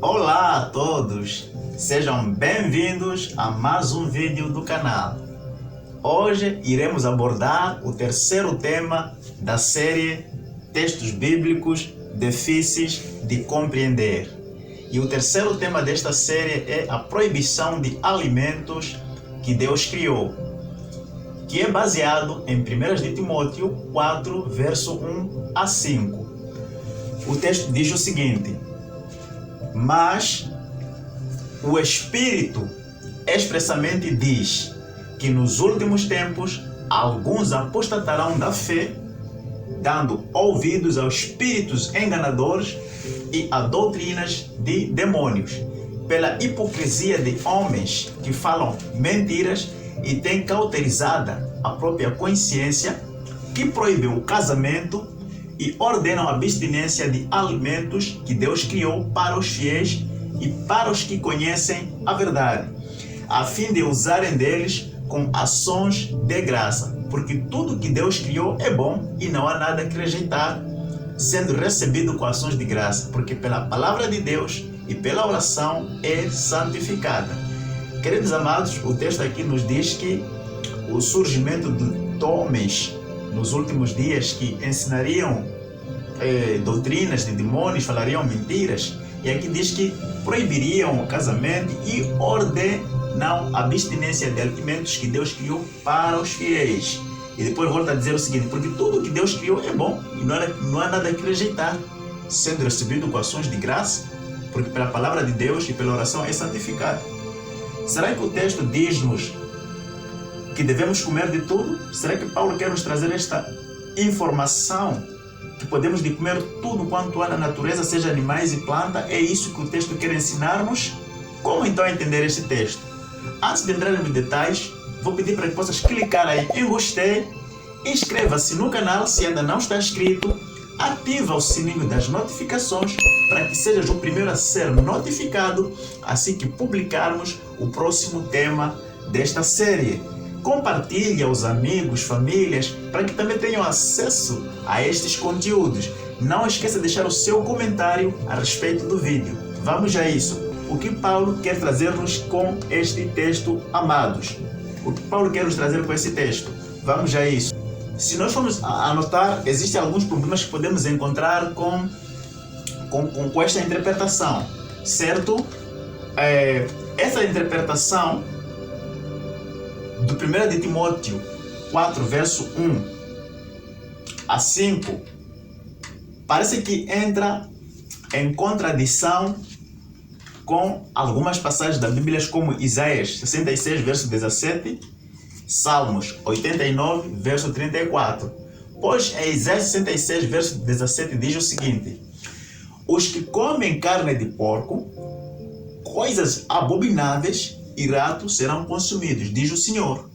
Olá a todos, sejam bem-vindos a mais um vídeo do canal. Hoje iremos abordar o terceiro tema da série Textos Bíblicos Difíceis de Compreender. E o terceiro tema desta série é a proibição de alimentos que Deus criou, que é baseado em 1 de Timóteo 4, verso 1 a 5. O texto diz o seguinte: mas o Espírito expressamente diz que nos últimos tempos alguns apostatarão da fé, dando ouvidos aos espíritos enganadores e a doutrinas de demônios, pela hipocrisia de homens que falam mentiras e têm cauterizada a própria consciência, que proíbem o casamento e ordenam a abstinência de alimentos que Deus criou para os fiéis e para os que conhecem a verdade, a fim de usarem deles com ações de graça, porque tudo que Deus criou é bom e não há nada que rejeitar, sendo recebido com ações de graça, porque pela palavra de Deus e pela oração é santificada. Queridos amados, o texto aqui nos diz que o surgimento de homens nos últimos dias que ensinariam doutrinas de demônios, falariam mentiras, e aqui diz que proibiriam o casamento e ordenam a abstinência de alimentos que Deus criou para os fiéis. E depois volta a dizer o seguinte: porque tudo que Deus criou é bom e não há nada que rejeitar, sendo recebido com ações de graça, porque pela palavra de Deus e pela oração é santificado. Será que o texto diz-nos que devemos comer de tudo? Será que Paulo quer nos trazer esta informação que podemos de comer tudo quanto há na natureza, seja animais e planta? É isso que o texto quer ensinar-nos? Como então entender este texto? Antes de entrar nos detalhes, vou pedir para que possas clicar aí em gostei, inscreva-se no canal se ainda não está inscrito, ativa o sininho das notificações para que sejas o primeiro a ser notificado assim que publicarmos o próximo tema desta série. Compartilhe aos amigos, famílias, para que também tenham acesso a estes conteúdos. Não esqueça de deixar o seu comentário a respeito do vídeo. Vamos a isso. O que Paulo quer trazer-nos com este texto, amados? O que Paulo quer nos trazer com esse texto? Vamos a isso. Se nós formos anotar, existem alguns problemas que podemos encontrar com esta interpretação, certo? Essa interpretação do 1 de Timóteo 4, verso 1 a 5, parece que entra em contradição com algumas passagens da Bíblia, como Isaías 66, verso 17, Salmos 89, verso 34. Pois em Isaías 66, verso 17 diz o seguinte: os que comem carne de porco, coisas abomináveis e ratos serão consumidos, diz o Senhor.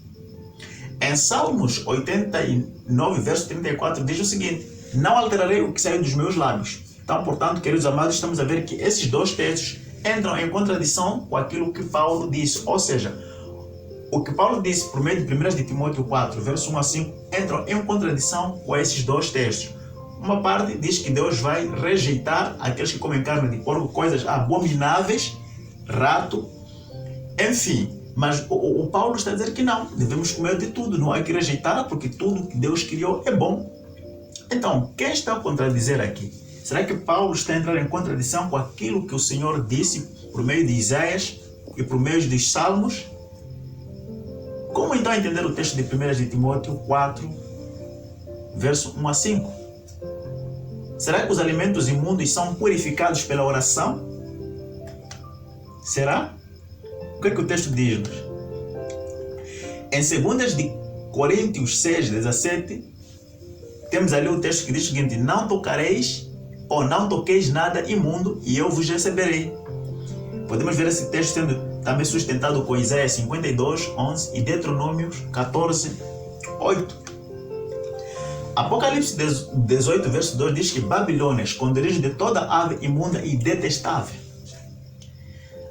Em Salmos 89, verso 34, diz o seguinte: não alterarei o que saiu dos meus lábios. Então, portanto, queridos amados, estamos a ver que esses dois textos entram em contradição com aquilo que Paulo disse. Ou seja, o que Paulo disse por meio de 1 de Timóteo 4, verso 1 a 5, entram em contradição com esses dois textos. Uma parte diz que Deus vai rejeitar aqueles que comem carne de porco, coisas abomináveis, rato, enfim. Mas o Paulo está a dizer que não, devemos comer de tudo, não há que rejeitar, porque tudo que Deus criou é bom. Então, quem está a contradizer aqui? Será que Paulo está a entrar em contradição com aquilo que o Senhor disse por meio de Isaías e por meio dos Salmos? Como então entender o texto de 1 de Timóteo 4, verso 1 a 5? Será que os alimentos imundos são purificados pela oração? Será? O que é que o texto diz-nos? Em 2 de Coríntios 6, 17, temos ali o texto que diz o seguinte: não tocareis ou não toqueis nada imundo e eu vos receberei. Podemos ver esse texto sendo também sustentado com Isaías 52, 11 e Deuteronômio 14, 8. Apocalipse 18, verso 2 diz que Babilônia, esconderijo de toda ave imunda e detestável.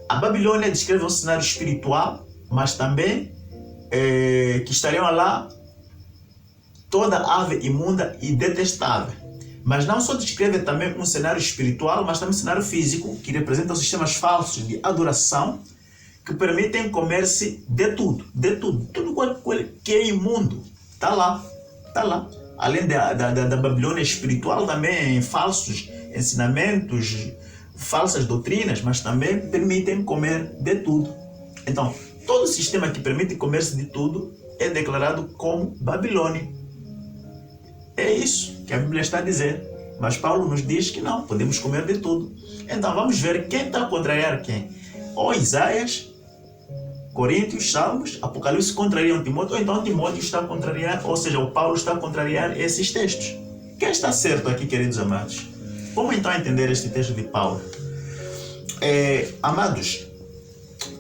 A Babilônia descreve um cenário espiritual, mas também que estariam lá toda ave imunda e detestável. Mas não só descreve também um cenário espiritual, mas também um cenário físico, que representa os sistemas falsos de adoração, que permitem comer-se de tudo. Tudo que é imundo. Está lá. Além da Babilônia espiritual, também falsos ensinamentos, falsas doutrinas, mas também permitem comer de tudo. Então, todo sistema que permite comer-se de tudo é declarado como Babilônia. É isso que a Bíblia está a dizer. Mas Paulo nos diz que não, podemos comer de tudo. Então vamos ver quem está a contrariar quem. Ou Isaías, Coríntios, Salmos, Apocalipse contrariam Timóteo, ou então Timóteo está a contrariar, ou seja, o Paulo está a contrariar esses textos. Quem está certo aqui, queridos amados? Como então entender este texto de Paulo? Amados,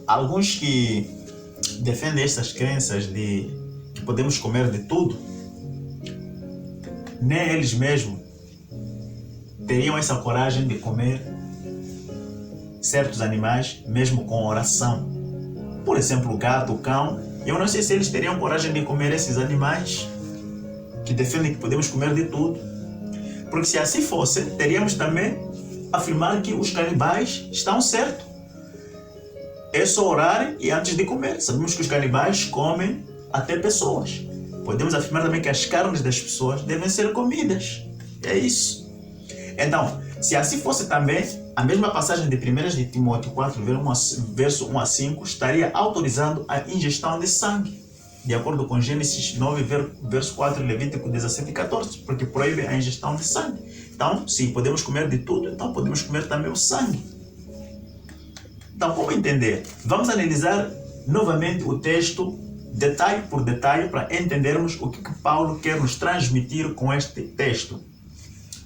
alguns que defendem essas crenças de que podemos comer de tudo, nem eles mesmos teriam essa coragem de comer certos animais, mesmo com oração. Por exemplo, o gato, o cão. Eu não sei se eles teriam coragem de comer esses animais que defendem que podemos comer de tudo. Porque se assim fosse, teríamos também afirmar que os canibais estão certos. É só orar e antes de comer. Sabemos que os canibais comem até pessoas. Podemos afirmar também que as carnes das pessoas devem ser comidas. É isso. Então, se assim fosse também, a mesma passagem de 1 de Timóteo 4, verso 1 a 5, estaria autorizando a ingestão de sangue, de acordo com Gênesis 9, verso 4 e Levítico 17 e 14, porque proíbe a ingestão de sangue. Então, se podemos comer de tudo, então podemos comer também o sangue. Então, como entender? Vamos analisar novamente o texto, detalhe por detalhe, para entendermos o que Paulo quer nos transmitir com este texto.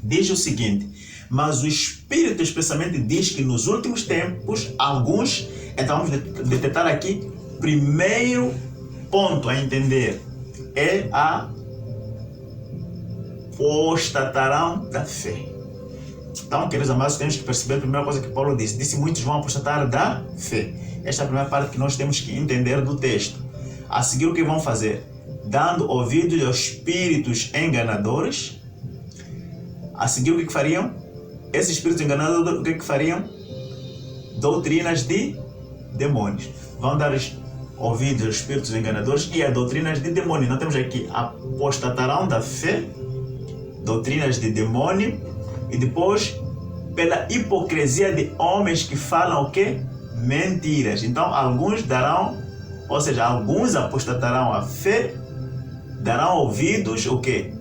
Diz o seguinte: mas o Espírito expressamente diz que nos últimos tempos, alguns, então vamos detectar aqui, primeiro ponto a entender, é a apostatarão da fé. Então, queridos amados, temos que perceber a primeira coisa que Paulo disse. Disse: muitos vão apostatar da fé. Esta é a primeira parte que nós temos que entender do texto. A seguir, o que vão fazer? Dando ouvidos aos espíritos enganadores. A seguir, o que fariam? Esses espíritos enganadores, o que fariam? Doutrinas de demônios. Vão dar ouvidos aos espíritos enganadores e a doutrinas de demônio. Nós temos aqui: apostatarão da fé, doutrinas de demônio, e depois, pela hipocrisia de homens que falam o quê? Mentiras. Então, alguns darão, ou seja, alguns apostatarão a fé, darão ouvidos o quê?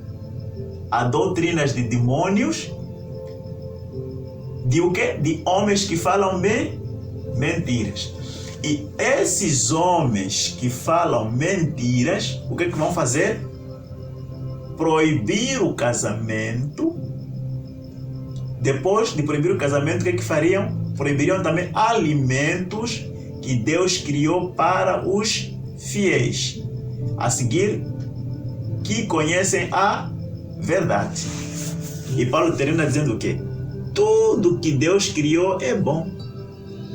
A doutrinas de demônios, de o quê? De homens que falam mentiras. E esses homens que falam mentiras, o que vão fazer? Proibir o casamento. Depois de proibir o casamento, o que fariam? Proibiriam também alimentos que Deus criou para os fiéis. A seguir, que conhecem a verdade. E Paulo termina dizendo o quê? Tudo que Deus criou é bom.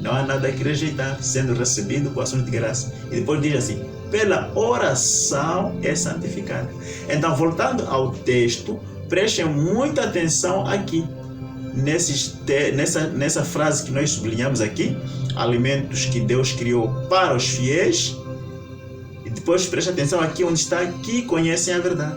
Não há nada que rejeitar, sendo recebido com ações de graça. E depois diz assim: pela oração é santificado. Então, voltando ao texto, prestem muita atenção aqui. Nessa frase que nós sublinhamos aqui: alimentos que Deus criou para os fiéis. E depois preste atenção aqui onde está: que conhecem a verdade.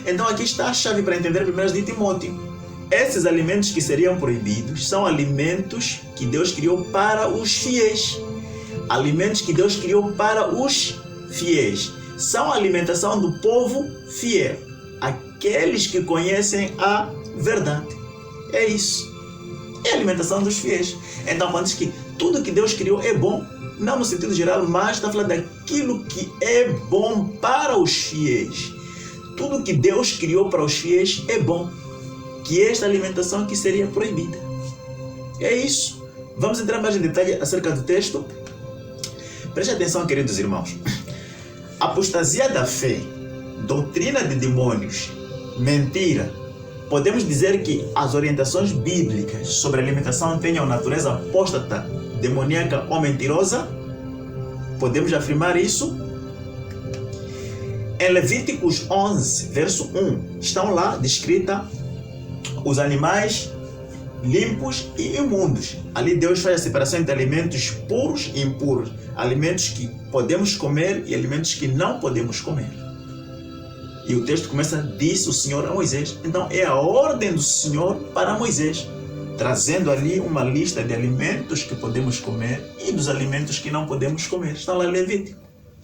Então aqui está a chave para entender 1 de Timóteo. Esses alimentos que seriam proibidos são alimentos que Deus criou para os fiéis. Alimentos que Deus criou para os fiéis. São a alimentação do povo fiel. Aqueles que conhecem a verdade. É isso. É a alimentação dos fiéis. Então, quando diz que tudo que Deus criou é bom, não no sentido geral, mas está falando daquilo que é bom para os fiéis. Tudo que Deus criou para os fiéis é bom. Que esta alimentação que seria proibida. É isso. Vamos entrar mais em detalhe acerca do texto. Preste atenção, queridos irmãos. Apostasia da fé, doutrina de demônios, mentira. Podemos dizer que as orientações bíblicas sobre alimentação tenham natureza apóstata, demoníaca ou mentirosa? Podemos afirmar isso? Em Levíticos 11, verso 1, estão lá descritas os animais limpos e imundos. Ali Deus faz a separação entre alimentos puros e impuros, alimentos que podemos comer e alimentos que não podemos comer. E o texto começa, disse o Senhor a Moisés. Então é a ordem do Senhor para Moisés, trazendo ali uma lista de alimentos que podemos comer e dos alimentos que não podemos comer. Está lá Levítico.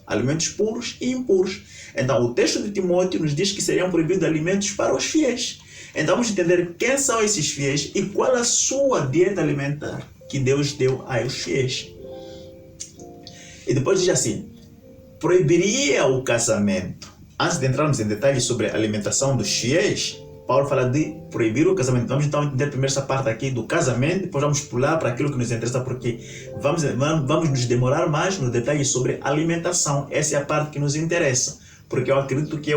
Alimentos puros e impuros. Então o texto de Timóteo nos diz que seriam proibidos alimentos para os fiéis. Então vamos entender quem são esses fiéis e qual a sua dieta alimentar que Deus deu aos fiéis. E depois diz assim, proibiria o casamento. Antes de entrarmos em detalhes sobre a alimentação dos fiéis, Paulo fala de proibir o casamento. Vamos então entender primeiro essa parte aqui do casamento, depois vamos pular para aquilo que nos interessa, porque vamos nos demorar mais nos detalhes sobre alimentação. Essa é a parte que nos interessa, porque eu acredito que é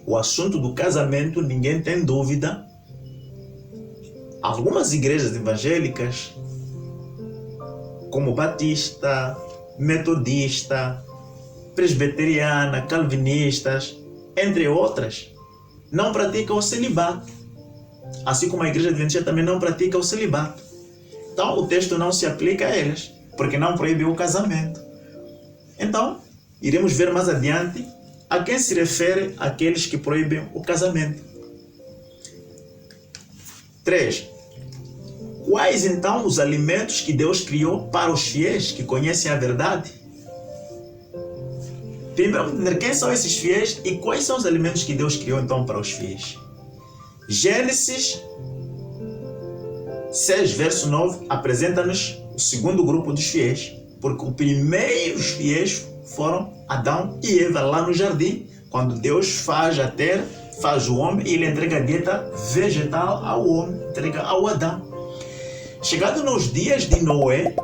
o assunto do casamento, ninguém tem dúvida. Algumas igrejas evangélicas, como Batista, Metodista, Presbiteriana, Calvinistas, entre outras, não praticam o celibato. Assim como a igreja adventista também não pratica o celibato. Então o texto não se aplica a eles, porque não proíbe o casamento. Então, iremos ver mais adiante a quem se refere aqueles que proíbem o casamento. 3. Quais então os alimentos que Deus criou para os fiéis que conhecem a verdade? Primeiro, vamos entender quem são esses fiéis e quais são os alimentos que Deus criou então para os fiéis. Gênesis 6, verso 9, apresenta-nos o segundo grupo dos fiéis, porque os primeiros fiéis foram Adão e Eva lá no jardim, quando Deus faz a terra, faz o homem e ele entrega a dieta vegetal ao homem, entrega ao Adão. Chegado nos dias de Noé,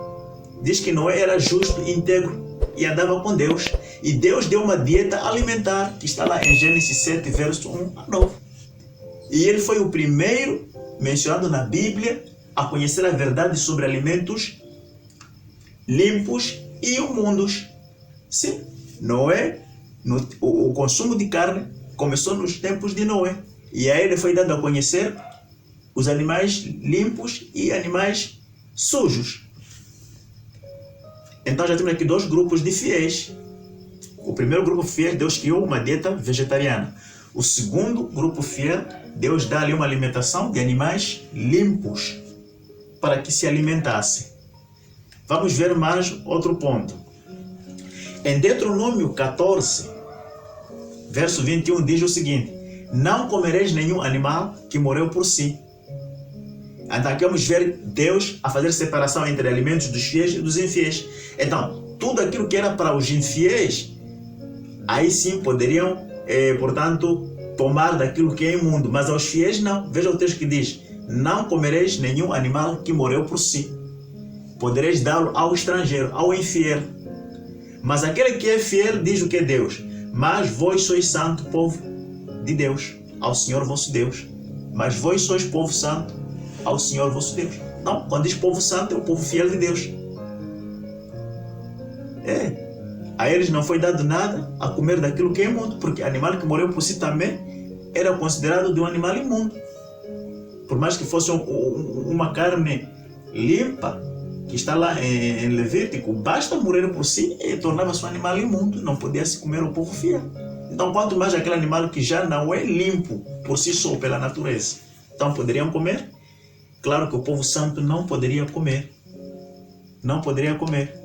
diz que Noé era justo e íntegro e andava com Deus. E Deus deu uma dieta alimentar, que está lá em Gênesis 7, verso 1 a 9. E ele foi o primeiro mencionado na Bíblia a conhecer a verdade sobre alimentos limpos e imundos. Sim, Noé, o consumo de carne começou nos tempos de Noé. E a ele foi dado a conhecer os animais limpos e animais sujos. Então já temos aqui dois grupos de fiéis. O primeiro grupo fiel, Deus criou uma dieta vegetariana. O segundo grupo fiel, Deus dá ali uma alimentação de animais limpos para que se alimentassem. Vamos ver mais outro ponto. Em Deuteronômio 14, verso 21, diz o seguinte: não comereis nenhum animal que morreu por si. Então aqui vamos ver Deus a fazer separação entre alimentos dos fiéis e dos infiéis. Então, tudo aquilo que era para os infiéis, aí sim poderiam, portanto, tomar daquilo que é imundo, mas aos fiéis não. Veja o texto que diz: não comereis nenhum animal que morreu por si. Podereis dá-lo ao estrangeiro, ao infiel. Mas aquele que é fiel diz o que é Deus: mas vós sois santo povo de Deus, ao Senhor vosso Deus. Mas vós sois povo santo ao Senhor vosso Deus. Não, quando diz povo santo, é o povo fiel de Deus. A eles não foi dado nada a comer daquilo que é imundo, porque animal que morreu por si também era considerado de um animal imundo. Por mais que fosse uma carne limpa, que está lá em Levítico, basta morrer por si e tornava-se um animal imundo, não podia se comer o povo fiel. Então, quanto mais aquele animal que já não é limpo por si só, pela natureza, então poderiam comer? Claro que o povo santo não poderia comer. Não poderia comer.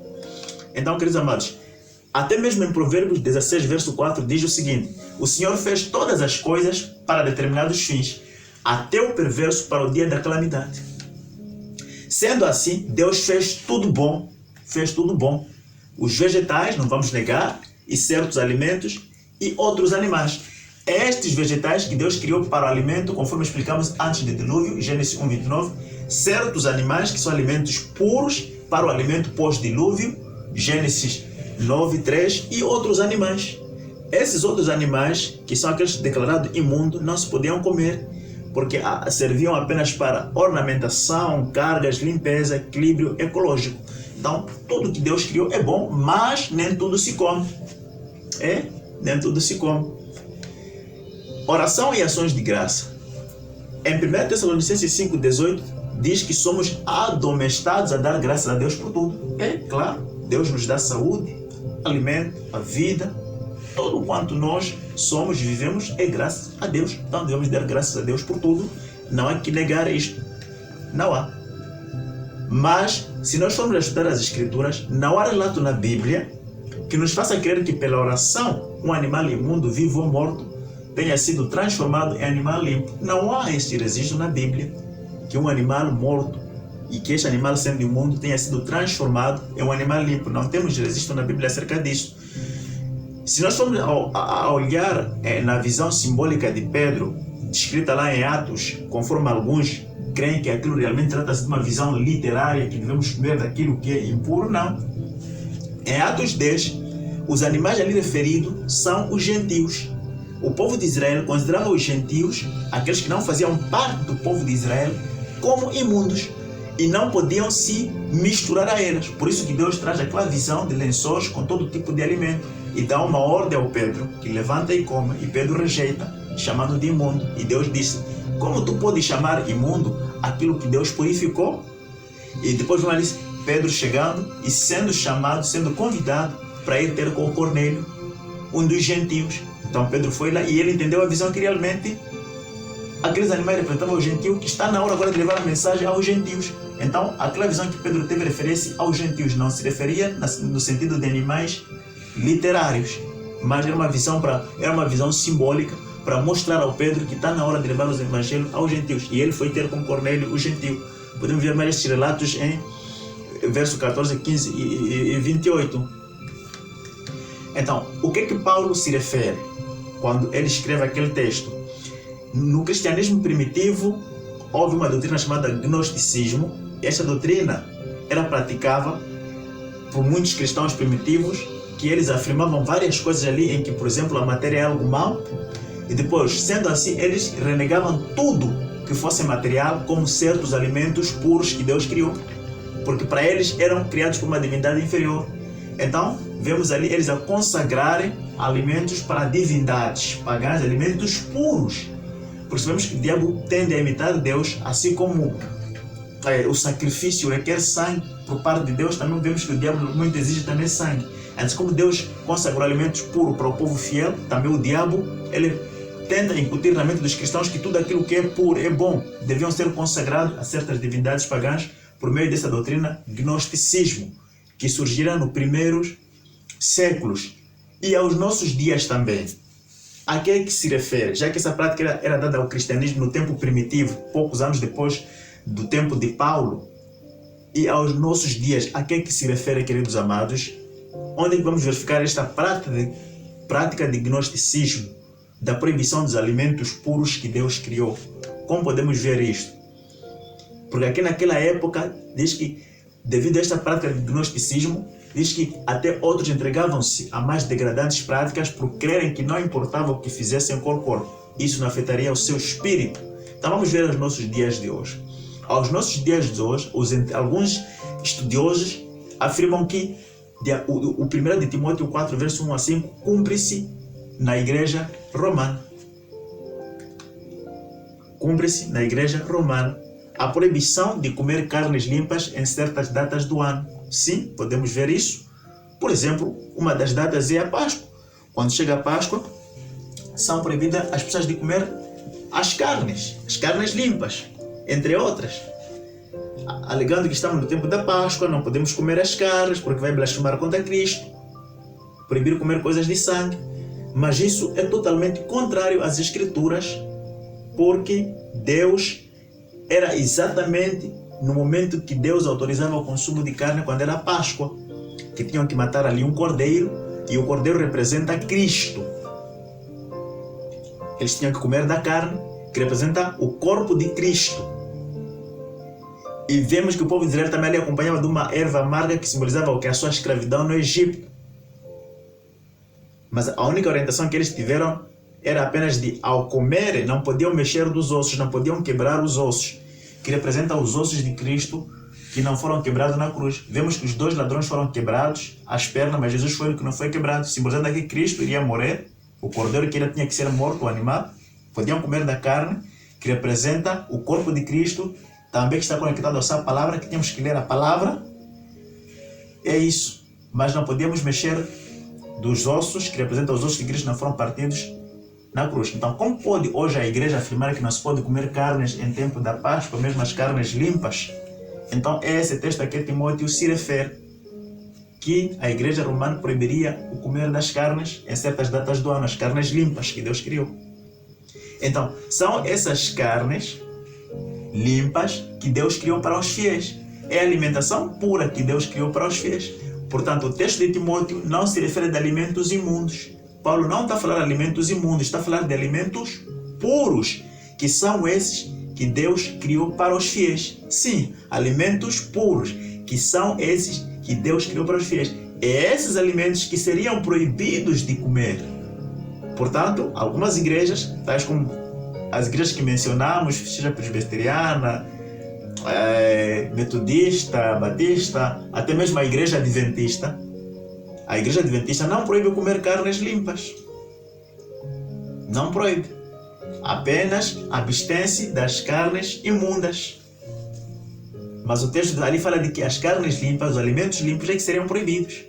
Então, queridos amados, até mesmo em Provérbios 16, verso 4, diz o seguinte: o Senhor fez todas as coisas para determinados fins, até o perverso para o dia da calamidade. Sendo assim, Deus fez tudo bom. Fez tudo bom. Os vegetais, não vamos negar, e certos alimentos e outros animais. Estes vegetais que Deus criou para o alimento, conforme explicamos antes do dilúvio, Gênesis 1, 29, certos animais que são alimentos puros para o alimento pós-dilúvio, Gênesis 9, 3, e outros animais. Esses outros animais, que são aqueles declarados imundos, não se podiam comer, porque serviam apenas para ornamentação, cargas, limpeza, equilíbrio ecológico. Então, tudo que Deus criou é bom, mas nem tudo se come. Nem tudo se come. Oração e ações de graça. Em 1 Tessalonicenses 5,18 diz que somos admoestados a dar graças a Deus por tudo. É claro, Deus nos dá saúde, alimento, a vida, tudo quanto nós somos e vivemos é graças a Deus. Então devemos dar graças a Deus por tudo. Não há que negar isto. Não há. Mas, se nós formos a estudar as Escrituras, não há relato na Bíblia que nos faça crer que pela oração um animal imundo, vivo ou morto, tenha sido transformado em animal limpo. Não há este registro na Bíblia que um animal morto e que este animal sendo imundo tenha sido transformado em um animal limpo. Não temos registro na Bíblia acerca disso. Se nós formos a olhar na visão simbólica de Pedro, descrita lá em Atos, conforme alguns creem que aquilo realmente trata-se de uma visão literária, que devemos comer daquilo que é impuro, não. Em Atos 10, os animais ali referidos são os gentios. O povo de Israel considerava os gentios, aqueles que não faziam parte do povo de Israel, como imundos e não podiam se misturar a eles. Por isso que Deus traz aquela visão de lençóis com todo tipo de alimento e dá uma ordem ao Pedro, que levanta e come, e Pedro rejeita, chamando de imundo. E Deus disse: como tu podes chamar imundo aquilo que Deus purificou? E depois vem ali Pedro chegando e sendo chamado, sendo convidado para ir ter com Cornélio, um dos gentios. Então Pedro foi lá e ele entendeu a visão que realmente aqueles animais representavam o gentio, que está na hora agora de levar a mensagem aos gentios. Então aquela visão que Pedro teve referência aos gentios, não se referia no sentido de animais literários, mas era uma visão simbólica para mostrar ao Pedro que está na hora de levar os evangelhos aos gentios. E ele foi ter com Cornélio, o gentio. Podemos ver mais estes relatos em verso 14, 15 e 28. Então, o que é que Paulo se refere quando ele escreve aquele texto? No cristianismo primitivo, houve uma doutrina chamada gnosticismo. Esta doutrina era praticada por muitos cristãos primitivos, que eles afirmavam várias coisas ali em que, por exemplo, a matéria é algo mau, e depois, sendo assim, eles renegavam tudo que fosse material como certos alimentos puros que Deus criou, porque para eles eram criados por uma divindade inferior. Então, vemos ali eles a consagrarem alimentos para divindades pagãs, alimentos puros. Porque sabemos que o diabo tende a imitar Deus, assim como o sacrifício requer sangue por parte de Deus, também vemos que o diabo muito exige também sangue. Antes, como Deus consagrou alimentos puros para o povo fiel, também o diabo ele tenta incutir na mente dos cristãos que tudo aquilo que é puro, é bom, deviam ser consagrados a certas divindades pagãs por meio dessa doutrina gnosticismo, que surgirá nos primeiros séculos e aos nossos dias também. A que é que se refere? Já que essa prática era dada ao cristianismo no tempo primitivo, poucos anos depois do tempo de Paulo, e aos nossos dias, a que é que se refere, queridos amados? Onde é que vamos verificar esta prática de gnosticismo, da proibição dos alimentos puros que Deus criou? Como podemos ver isto? Porque aqui naquela época, diz que, devido a esta prática de gnosticismo, diz que até outros entregavam-se a mais degradantes práticas por crerem que não importava o que fizessem com o corpo. Isso não afetaria o seu espírito. Então vamos ver os nossos dias de hoje. Aos nossos dias de hoje, alguns estudiosos afirmam que o 1 de Timóteo 4, verso 1 a 5, cumpre-se na igreja romana. Cumpre-se na igreja romana a proibição de comer carnes limpas em certas datas do ano. Sim, podemos ver isso. Por exemplo, uma das datas é a Páscoa. Quando chega a Páscoa, são proibidas as pessoas de comer as carnes limpas, entre outras. Alegando que estamos no tempo da Páscoa, não podemos comer as carnes porque vai blasfemar contra Cristo. Proibir comer coisas de sangue. Mas isso é totalmente contrário às Escrituras, porque Deus era exatamente no momento que Deus autorizava o consumo de carne, quando era a Páscoa, que tinham que matar ali um cordeiro, e o cordeiro representa Cristo. Eles tinham que comer da carne, que representa o corpo de Cristo. E vemos que o povo de Israel também ali acompanhava de uma erva amarga que simbolizava o que? A sua escravidão no Egito. Mas a única orientação que eles tiveram era apenas de, ao comerem, não podiam mexer dos ossos, não podiam quebrar os ossos, que representam os ossos de Cristo que não foram quebrados na cruz. Vemos que os dois ladrões foram quebrados, as pernas, mas Jesus foi o que não foi quebrado, simbolizando que Cristo iria morrer, o cordeiro que ainda tinha que ser morto, o animal. Podiam comer da carne, que representa o corpo de Cristo, também está conectado à sua palavra, que temos que ler a palavra. É isso. Mas não podemos mexer dos ossos, que representam os ossos de Cristo, não foram partidos na cruz. Então, como pode hoje a igreja afirmar que não se pode comer carnes em tempo da Páscoa, mesmo as carnes limpas? Então, é esse texto a que Timóteo se refere, que a igreja romana proibiria o comer das carnes em certas datas do ano, as carnes limpas que Deus criou. Então, são essas carnes limpas que Deus criou para os fiéis. É a alimentação pura que Deus criou para os fiéis. Portanto, o texto de Timóteo não se refere a alimentos imundos. Paulo não está a falar de alimentos imundos, está a falar de alimentos puros, que são esses que Deus criou para os fiéis. Sim, alimentos puros, que são esses que Deus criou para os fiéis. É esses alimentos que seriam proibidos de comer. Portanto, algumas igrejas, tais como as igrejas que mencionamos, seja presbiteriana, metodista, batista, até mesmo a igreja adventista não proíbe comer carnes limpas. Não proíbe. Apenas abstém-se das carnes imundas. Mas o texto ali fala de que as carnes limpas, os alimentos limpos é que seriam proibidos.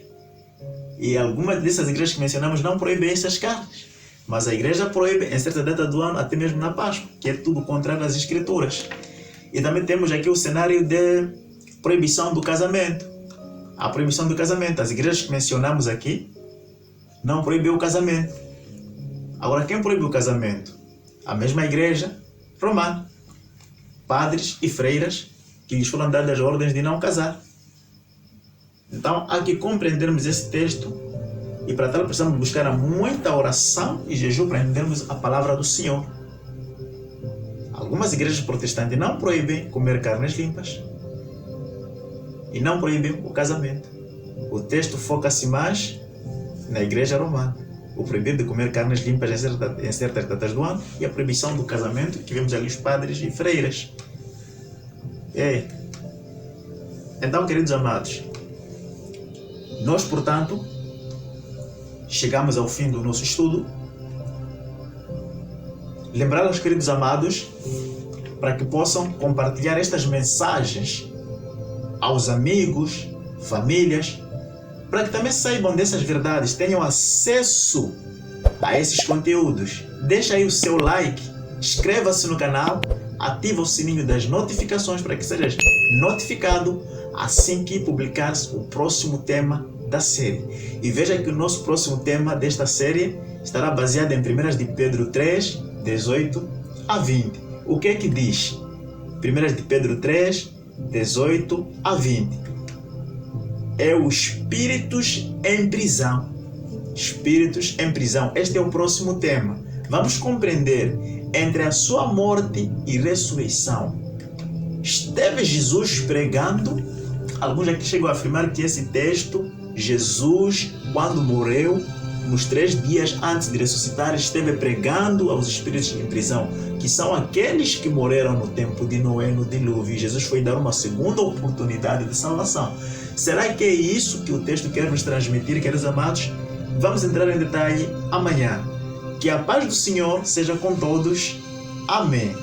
E algumas dessas igrejas que mencionamos não proíbem essas carnes. Mas a igreja proíbe em certa data do ano, até mesmo na Páscoa, que é tudo contrário às Escrituras. E também temos aqui o cenário de proibição do casamento. A proibição do casamento. As igrejas que mencionamos aqui não proíbem o casamento. Agora, quem proíbe o casamento? A mesma igreja romana. Padres e freiras que lhes foram dadas ordens de não casar. Então, há que compreendermos esse texto, e para tal precisamos buscar muita oração e jejum para entendermos a palavra do Senhor. Algumas igrejas protestantes não proíbem comer carnes limpas e não proíbem o casamento. O texto foca-se mais na igreja romana. O proibido de comer carnes limpas em certas datas do ano e a proibição do casamento, que vemos ali os padres e freiras. Então, queridos amados, nós, portanto, chegamos ao fim do nosso estudo. Lembrar aos queridos amados para que possam compartilhar estas mensagens aos amigos, famílias, para que também saibam dessas verdades, tenham acesso a esses conteúdos. Deixa aí o seu like, inscreva-se no canal, ativa o sininho das notificações para que sejas notificado assim que publicar-se o próximo tema da série. E veja que o nosso próximo tema desta série estará baseado em 1 de Pedro 3, 18 a 20. O que é que diz? 1 de Pedro 3, 18 a 20. É os espíritos em prisão. Espíritos em prisão. Este é o próximo tema. Vamos compreender entre a sua morte e ressurreição. Esteve Jesus pregando? Alguns aqui chegam a afirmar que esse texto, Jesus, quando morreu, nos 3 dias antes de ressuscitar, esteve pregando aos espíritos em prisão, que são aqueles que morreram no tempo de Noé, no dilúvio. Jesus foi dar uma segunda oportunidade de salvação. Será que é isso que o texto quer nos transmitir, queridos amados? Vamos entrar em detalhe amanhã. Que a paz do Senhor seja com todos. Amém.